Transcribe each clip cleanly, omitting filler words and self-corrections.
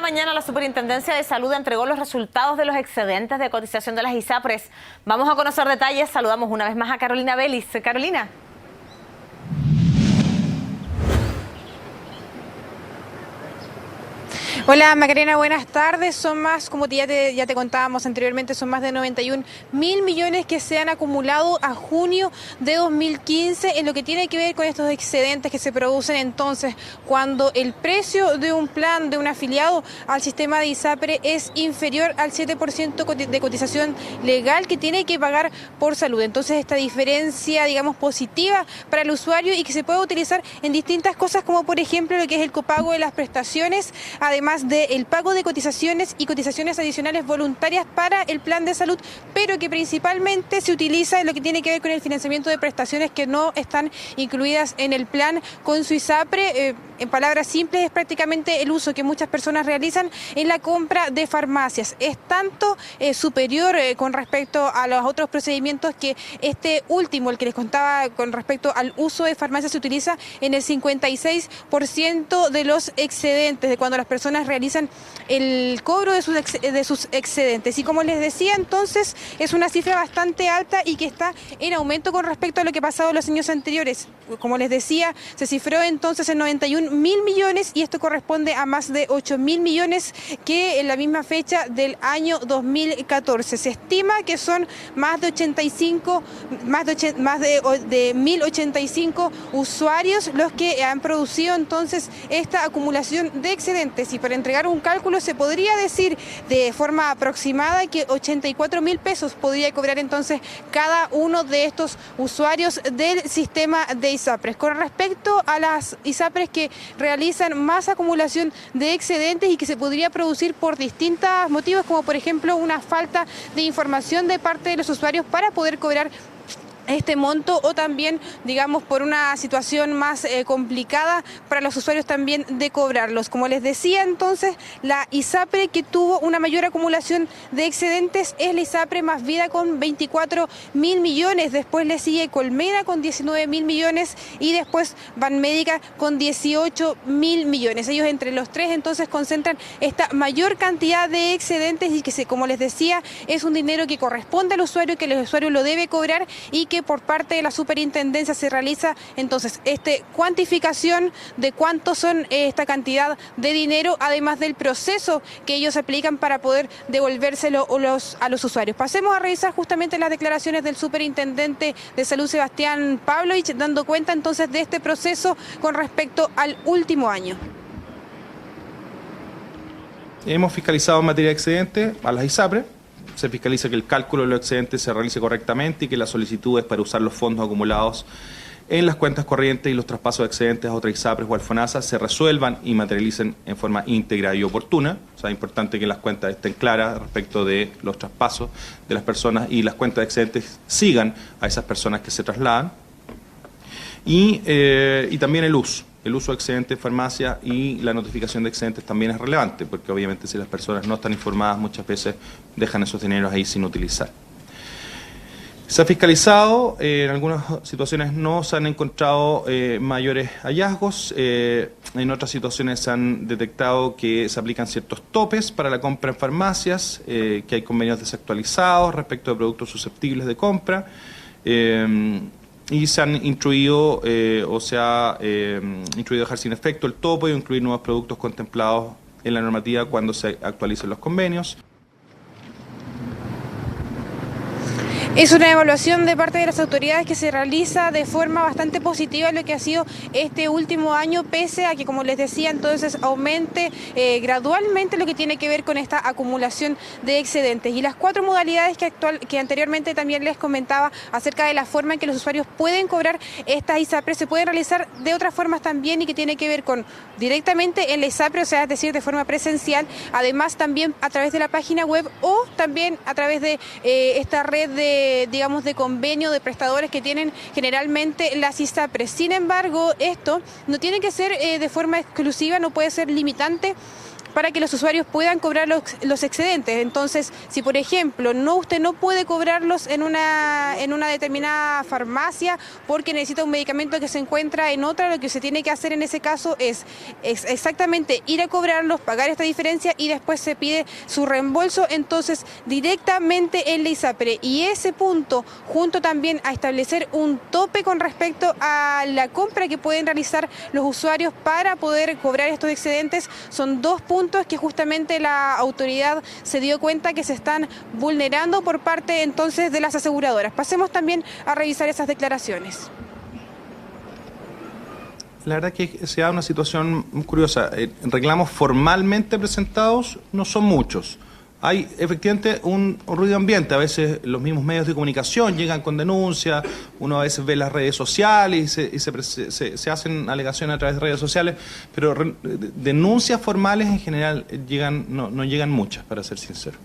mañana la Superintendencia de Salud entregó los resultados de los excedentes de cotización de las ISAPRES. Vamos a conocer detalles. Saludamos una vez más a Carolina Vélez. Carolina. Hola Macarena, buenas tardes. Son más, como ya te contábamos anteriormente, son más de 91.000 millones que se han acumulado a junio de 2015 en lo que tiene que ver con estos excedentes que se producen entonces cuando el precio de un plan de un afiliado al sistema de ISAPRE es inferior al 7% de cotización legal que tiene que pagar por salud. Entonces esta diferencia, digamos, positiva para el usuario y que se puede utilizar en distintas cosas como por ejemplo lo que es el copago de las prestaciones, además del pago de cotizaciones y cotizaciones adicionales voluntarias para el plan de salud, pero que principalmente se utiliza en lo que tiene que ver con el financiamiento de prestaciones que no están incluidas en el plan con su ISAPRE. En palabras simples, es prácticamente el uso que muchas personas realizan en la compra de farmacias. Es tanto superior con respecto a los otros procedimientos que este último, el que les contaba con respecto al uso de farmacias, se utiliza en el 56% de los excedentes, de cuando las personas realizan el cobro de sus excedentes. Y como les decía, entonces es una cifra bastante alta y que está en aumento con respecto a lo que ha pasado en los años anteriores. Como les decía, se cifró entonces en 91.000 millones y esto corresponde a más de 8.000 millones que en la misma fecha del año 2014. Se estima que son más de 1.085 usuarios los que han producido entonces esta acumulación de excedentes, y para entregar un cálculo se podría decir de forma aproximada que 84.000 pesos podría cobrar entonces cada uno de estos usuarios del sistema de ISAPRES. Con respecto a las ISAPRES que realizan más acumulación de excedentes y que se podría producir por distintos motivos, como por ejemplo una falta de información de parte de los usuarios para poder cobrar este monto, o también, digamos, por una situación más complicada para los usuarios también de cobrarlos. Como les decía, entonces, la ISAPRE que tuvo una mayor acumulación de excedentes es la ISAPRE Más Vida con 24.000 millones, después le sigue Colmena con 19.000 millones y después Banmédica con 18.000 millones. Ellos entre los tres entonces concentran esta mayor cantidad de excedentes y que, como les decía, es un dinero que corresponde al usuario, que el usuario lo debe cobrar y que por parte de la Superintendencia se realiza entonces cuantificación de cuánto son esta cantidad de dinero, además del proceso que ellos aplican para poder devolvérselo a los usuarios. Pasemos a revisar justamente las declaraciones del Superintendente de Salud, Sebastián Pavlovich, dando cuenta entonces de este proceso con respecto al último año. Hemos fiscalizado en materia de excedente a las ISAPRE. Se fiscaliza que el cálculo de los excedentes se realice correctamente y que las solicitudes para usar los fondos acumulados en las cuentas corrientes y los traspasos de excedentes a otras ISAPRES o al FONASA se resuelvan y materialicen en forma íntegra y oportuna. O sea, es importante que las cuentas estén claras respecto de los traspasos de las personas y las cuentas de excedentes sigan a esas personas que se trasladan. Y también el uso de excedentes en farmacia y la notificación de excedentes también es relevante, porque obviamente si las personas no están informadas muchas veces dejan esos dineros ahí sin utilizar. Se ha fiscalizado, en algunas situaciones no se han encontrado mayores hallazgos, en otras situaciones se han detectado que se aplican ciertos topes para la compra en farmacias, que hay convenios desactualizados respecto de productos susceptibles de compra, y se han instruido instruido dejar sin efecto el tope y incluir nuevos productos contemplados en la normativa cuando se actualicen los convenios. Es una evaluación de parte de las autoridades que se realiza de forma bastante positiva en lo que ha sido este último año, pese a que, como les decía, entonces aumente gradualmente lo que tiene que ver con esta acumulación de excedentes. Y las cuatro modalidades que anteriormente también les comentaba acerca de la forma en que los usuarires pueden cobrar estas ISAPRES se pueden realizar de otras formas también, y que tiene que ver con directamente en la ISAPRE, o sea, es decir, de forma presencial, además también a través de la página web o también a través de esta red de convenio de prestadores que tienen generalmente las ISAPRES. Sin embargo, esto no tiene que ser de forma exclusiva, no puede ser limitante para que los usuarios puedan cobrar los excedentes. Entonces, si por ejemplo usted no puede cobrarlos en una determinada farmacia porque necesita un medicamento que se encuentra en otra, lo que se tiene que hacer en ese caso es exactamente ir a cobrarlos, pagar esta diferencia y después se pide su reembolso entonces directamente en la ISAPRE. Y ese punto, junto también a establecer un tope con respecto a la compra que pueden realizar los usuarios para poder cobrar estos excedentes, son dos puntos que justamente la autoridad se dio cuenta que se están vulnerando por parte entonces de las aseguradoras. Pasemos también a revisar esas declaraciones. La verdad que se da una situación curiosa. Reclamos formalmente presentados no son muchos. Hay efectivamente un ruido ambiente. A veces los mismos medios de comunicación llegan con denuncias, uno a veces ve las redes sociales y se hacen alegaciones a través de redes sociales, pero denuncias formales en general no llegan muchas, para ser sincero.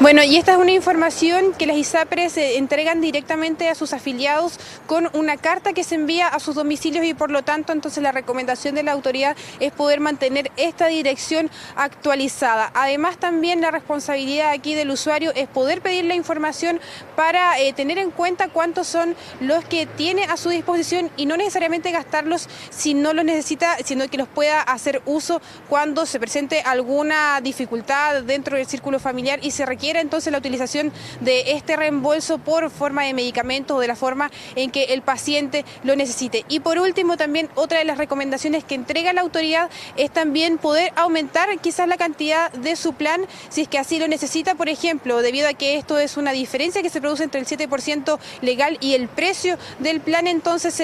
Bueno, y esta es una información que las ISAPRES entregan directamente a sus afiliados con una carta que se envía a sus domicilios y por lo tanto entonces la recomendación de la autoridad es poder mantener esta dirección actualizada. Además también la responsabilidad aquí del usuario es poder pedir la información para tener en cuenta cuántos son los que tiene a su disposición y no necesariamente gastarlos si no los necesita, sino que los pueda hacer uso cuando se presente alguna dificultad dentro del círculo familiar y se requiere entonces la utilización de este reembolso por forma de medicamentos o de la forma en que el paciente lo necesite. Y por último también otra de las recomendaciones que entrega la autoridad es también poder aumentar quizás la cantidad de su plan si es que así lo necesita, por ejemplo, debido a que esto es una diferencia que se produce entre el 7% legal y el precio del plan, entonces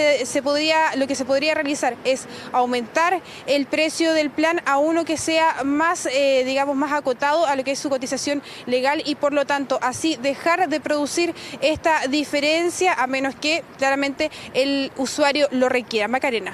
lo que se podría realizar es aumentar el precio del plan a uno que sea más, digamos, más acotado a lo que es su cotización legal y por lo tanto así dejar de producir esta diferencia a menos que claramente el usuario lo requiera. Macarena.